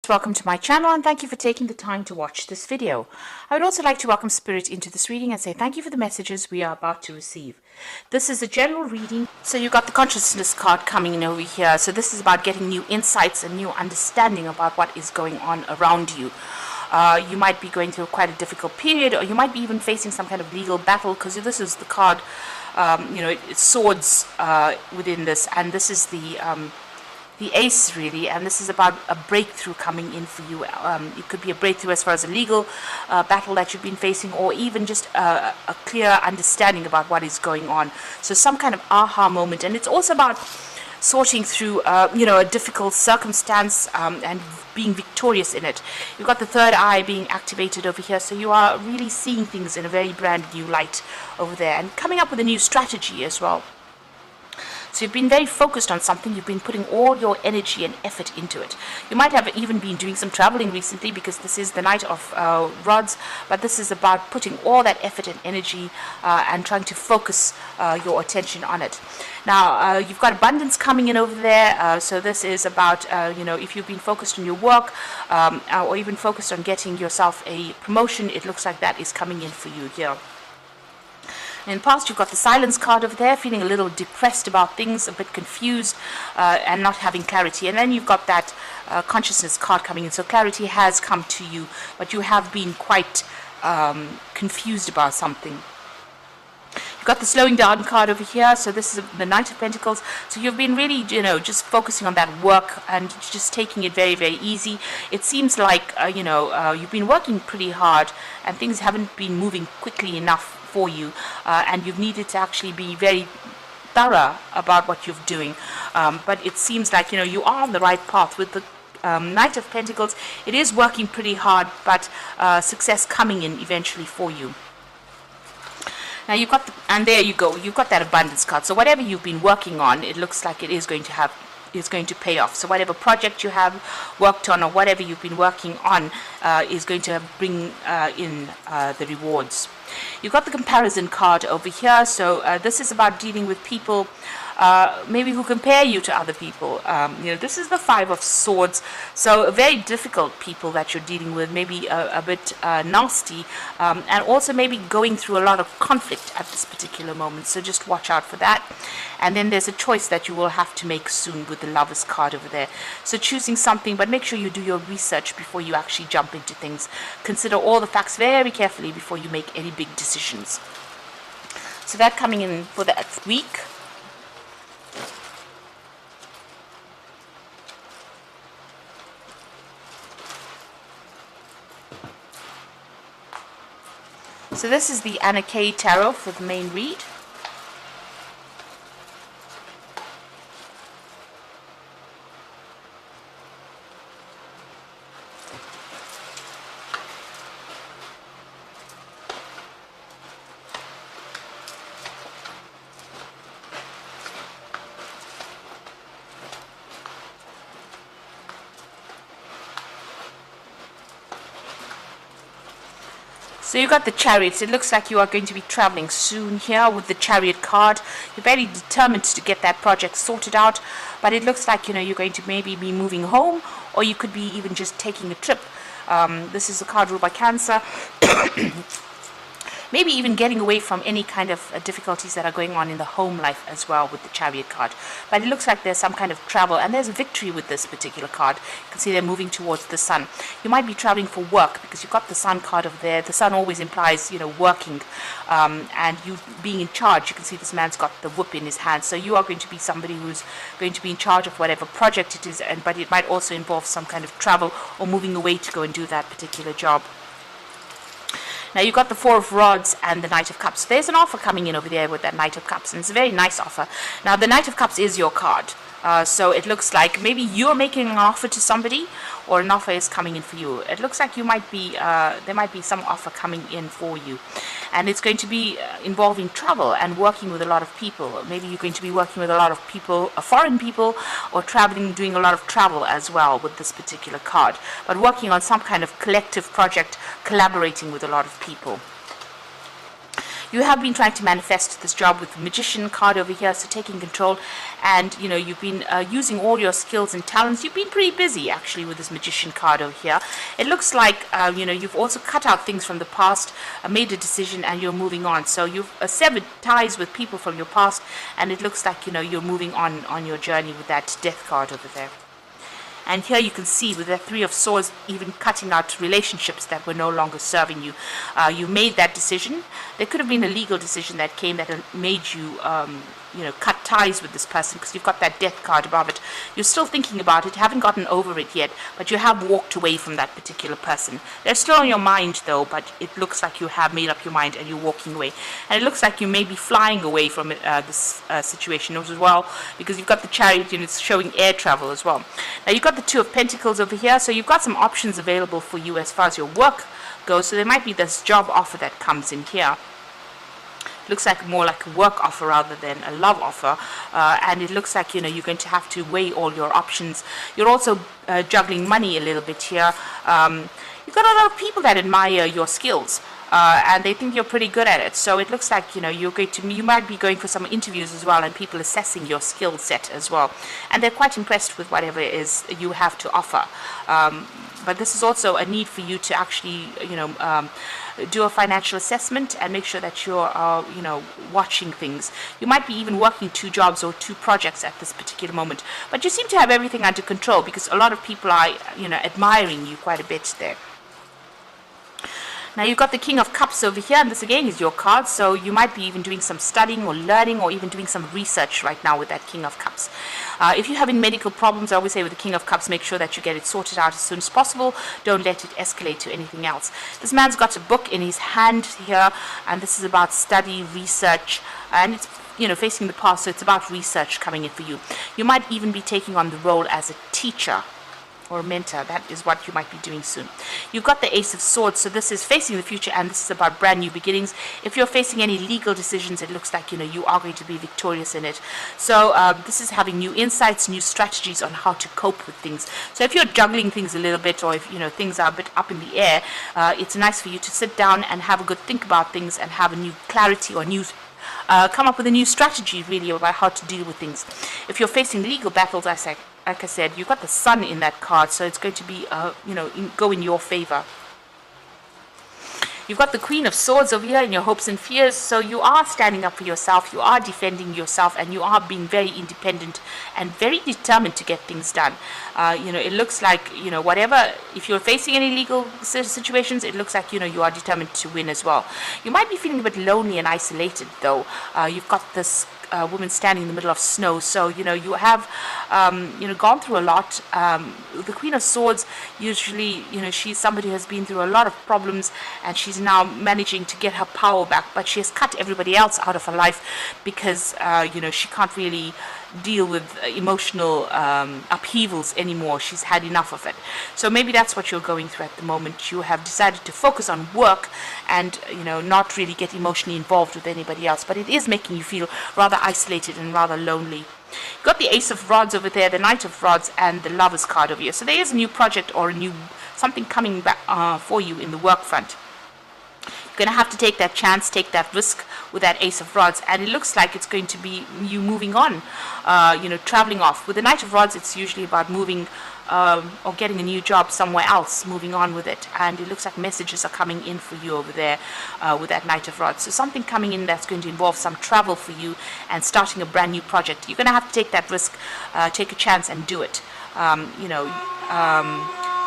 Welcome to my channel and thank you for taking the time to watch this video. I would also like to welcome Spirit into this reading and say thank you for the messages we are about to receive. This is a general reading, so you've got the consciousness card coming in over here. So this is about getting new insights and new understanding about what is going on around you. You might be going through quite a difficult period, or you might be even facing some kind of legal battle, because this is the card, it's swords within this, and this is the ace really, and this is about a breakthrough coming in for you. It could be a breakthrough as far as a legal battle that you've been facing, or even just a clear understanding about what is going on. So some kind of aha moment, and it's also about sorting through a difficult circumstance and being victorious in it. You've got the third eye being activated over here, so you are really seeing things in a very brand new light over there, and coming up with a new strategy as well. So you've been very focused on something, you've been putting all your energy and effort into it. You might have even been doing some traveling recently, because this is the Knight of Rods, but this is about putting all that effort and energy and trying to focus your attention on it. Now, you've got abundance coming in over there, so this is about, if you've been focused on your work or even focused on getting yourself a promotion, it looks like that is coming in for you here. In the past, you've got the silence card over there, feeling a little depressed about things, a bit confused and not having clarity. And then you've got that consciousness card coming in. So clarity has come to you, but you have been quite confused about something. You've got the slowing down card over here. So this is the Knight of Pentacles. So you've been really, just focusing on that work and just taking it very, very easy. It seems like, you've been working pretty hard and things haven't been moving quickly enough for you, and you've needed to actually be very thorough about what you're doing, but it seems like you are on the right path with the Knight of Pentacles. It is working pretty hard, but success coming in eventually for you. Now you've got and there you go, you've got that abundance card. So whatever you've been working on, it looks like it is going to pay off. So whatever project you have worked on, or whatever you've been working on, is going to bring in the rewards. You've got the comparison card over here. So this is about dealing with people maybe who compare you to other people. This is the Five of Swords, so very difficult people that you're dealing with, maybe a bit nasty, and also maybe going through a lot of conflict at this particular moment, so just watch out for that. And then there's a choice that you will have to make soon with the Lovers card over there. So choosing something, but make sure you do your research before you actually jump into things. Consider all the facts very carefully before you make any big decisions. So that coming in for that week. So this is the Anna K Tarot for the main read. So you got the Chariots. It looks like you are going to be traveling soon here with the Chariot card. You're very determined to get that project sorted out, but it looks like you're going to maybe be moving home, or you could be even just taking a trip. This is a card ruled by Cancer. Maybe even getting away from any kind of difficulties that are going on in the home life as well with the Chariot card. But it looks like there's some kind of travel, and there's a victory with this particular card. You can see they're moving towards the sun. You might be traveling for work, because you've got the Sun card over there. The sun always implies, working, and you being in charge. You can see this man's got the whip in his hand. So you are going to be somebody who's going to be in charge of whatever project it is, but it might also involve some kind of travel or moving away to go and do that particular job. Now you've got the Four of Rods and the Knight of Cups. There's an offer coming in over there with that Knight of Cups, and it's a very nice offer. Now the Knight of Cups is your card. So it looks like maybe you're making an offer to somebody, or an offer is coming in for you. It looks like you might be, there might be some offer coming in for you. And it's going to be involving travel and working with a lot of people. Maybe you're going to be working with a lot of people, foreign people, or traveling, doing a lot of travel as well with this particular card. But working on some kind of collective project, collaborating with a lot of people. You have been trying to manifest this job with the Magician card over here, so taking control, and you've been using all your skills and talents. You've been pretty busy actually with this Magician card over here. It looks like you've also cut out things from the past, made a decision, and you're moving on. So you've severed ties with people from your past, and it looks like you're moving on your journey with that Death card over there. And here you can see with the Three of Swords, even cutting out relationships that were no longer serving you. You made that decision. There could have been a legal decision that came that made you, cut ties with this person, because you've got that Death card above it. You're still thinking about it, haven't gotten over it yet, but you have walked away from that particular person. They're still on your mind though, but it looks like you have made up your mind and you're walking away. And it looks like you may be flying away from this situation as well, because you've got the Chariot and it's showing air travel as well. Now you've got the Two of Pentacles over here, so you've got some options available for you as far as your work goes. So there might be this job offer that comes in here. Looks like more like a work offer rather than a love offer, and it looks like you're going to have to weigh all your options. You're also juggling money a little bit here. You've got a lot of people that admire your skills, and they think you're pretty good at it. So it looks like you might be going for some interviews as well, and people assessing your skill set as well, and they're quite impressed with whatever it is you have to offer. But this is also a need for you to actually do a financial assessment and make sure that you're watching things. You might be even working 2 jobs or 2 projects at this particular moment, but you seem to have everything under control, because a lot of people are admiring you quite a bit there. Now you've got the King of Cups over here, and this again is your card, so you might be even doing some studying or learning or even doing some research right now with that King of Cups. If you're having medical problems, I always say with the King of Cups, make sure that you get it sorted out as soon as possible. Don't let it escalate to anything else. This man's got a book in his hand here, and this is about study, research, and it's facing the past, so it's about research coming in for you. You might even be taking on the role as a teacher or mentor. That is what you might be doing soon. You've got the Ace of Swords, so this is facing the future, and this is about brand new beginnings. If you're facing any legal decisions, it looks like you are going to be victorious in it. So this is having new insights, new strategies on how to cope with things. So if you're juggling things a little bit, or if things are a bit up in the air, it's nice for you to sit down and have a good think about things and have a new clarity or new come up with a new strategy really about how to deal with things. If you're facing legal battles, like I said, you've got the Sun in that card, so it's going to be go in your favor. You've got the Queen of Swords over here in your hopes and fears, so you are standing up for yourself, you are defending yourself, and you are being very independent and very determined to get things done. It looks like, whatever, if you're facing any legal situations, it looks like, you are determined to win as well. You might be feeling a bit lonely and isolated, though. You've got this woman standing in the middle of snow, so you have gone through a lot. The Queen of Swords, usually she's somebody who has been through a lot of problems, and she's now managing to get her power back, but she has cut everybody else out of her life because she can't really deal with emotional upheavals anymore. She's had enough of it. So maybe that's what you're going through at the moment. You have decided to focus on work and not really get emotionally involved with anybody else, but it is making you feel rather isolated and rather lonely. You've got the Ace of Rods over there, the Knight of Rods, and the Lover's card over here. So there is a new project or a new something coming back for you in the work front. You're going to have to take that chance, take that risk with that Ace of Rods, and it looks like it's going to be you moving on, traveling off. With the Knight of Rods, it's usually about moving or getting a new job somewhere else, moving on with it, and it looks like messages are coming in for you over there with that Knight of Rods. So something coming in that's going to involve some travel for you and starting a brand new project. You're going to have to take that risk, take a chance and do it.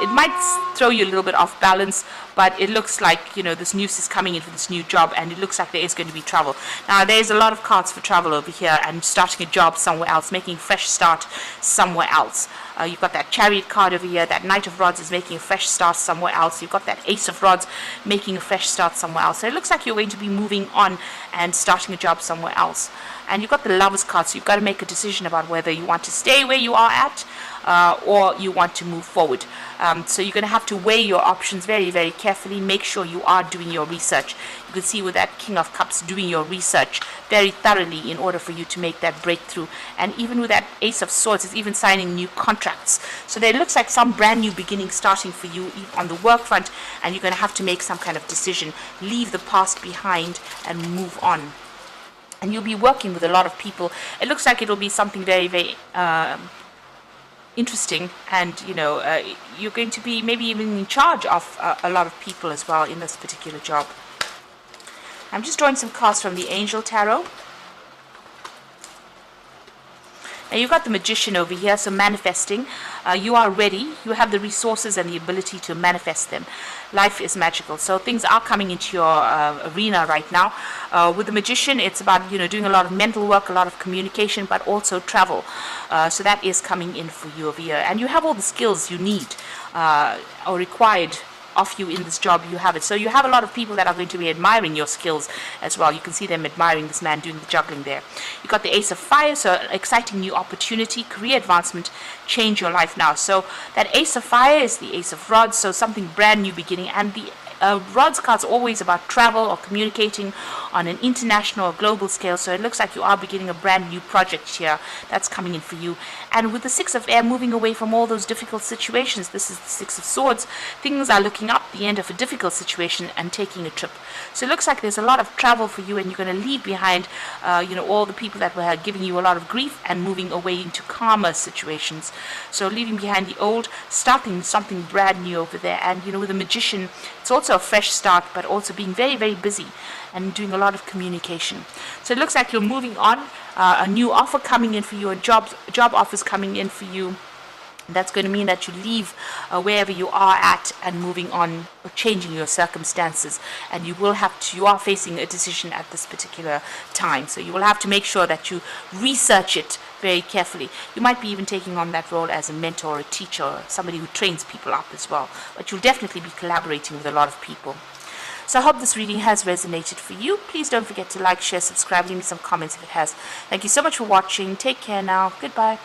It might throw you a little bit off balance, but it looks like, this news is coming in for this new job, and it looks like there is going to be travel. Now, there's a lot of cards for travel over here and starting a job somewhere else, making a fresh start somewhere else. You've got that Chariot card over here. That Knight of Rods is making a fresh start somewhere else. You've got that Ace of Rods making a fresh start somewhere else. So it looks like you're going to be moving on and starting a job somewhere else. And you've got the Lover's card, so you've got to make a decision about whether you want to stay where you are at, or you want to move forward. So you're going to have to weigh your options very, very carefully. Make sure you are doing your research. You can see with that King of Cups, doing your research very thoroughly in order for you to make that breakthrough. And even with that Ace of Swords, it's even signing new contracts. So there looks like some brand new beginning starting for you on the work front, and you're going to have to make some kind of decision. Leave the past behind and move on. And you'll be working with a lot of people. It looks like it'll be something very, very interesting, and you're going to be maybe even in charge of a lot of people as well in this particular job. I'm just drawing some cards from the Angel Tarot. Now you've got the Magician over here, so manifesting. You are ready. You have the resources and the ability to manifest them. Life is magical, so things are coming into your arena right now. With the Magician, it's about doing a lot of mental work, a lot of communication, but also travel. So that is coming in for you over here, and you have all the skills you need or required of you in this job. You have it. So you have a lot of people that are going to be admiring your skills as well. You can see them admiring this man doing the juggling there. You got the Ace of Fire, so exciting new opportunity, career advancement, change your life now. So that Ace of Fire is the Ace of Rods, so something brand new beginning. And the Rods card's always about travel or communicating on an international or global scale, so it looks like you are beginning a brand new project here that's coming in for you. And with the Six of Air, moving away from all those difficult situations, this is the Six of Swords, things are looking up, the end of a difficult situation, and taking a trip. So it looks like there's a lot of travel for you, and you're going to leave behind all the people that were giving you a lot of grief, and moving away into calmer situations. So leaving behind the old, starting something brand new over there. And with the Magician, it's also a fresh start, but also being very, very busy and doing a lot of communication. So it looks like you're moving on, a new offer coming in for you, a job offers coming in for you. That's going to mean that you leave wherever you are at and moving on, or changing your circumstances. And you are facing a decision at this particular time. So you will have to make sure that you research it very carefully. You might be even taking on that role as a mentor or a teacher, or somebody who trains people up as well. But you'll definitely be collaborating with a lot of people. So I hope this reading has resonated for you. Please don't forget to like, share, subscribe, leave me some comments if it has. Thank you so much for watching. Take care now. Goodbye.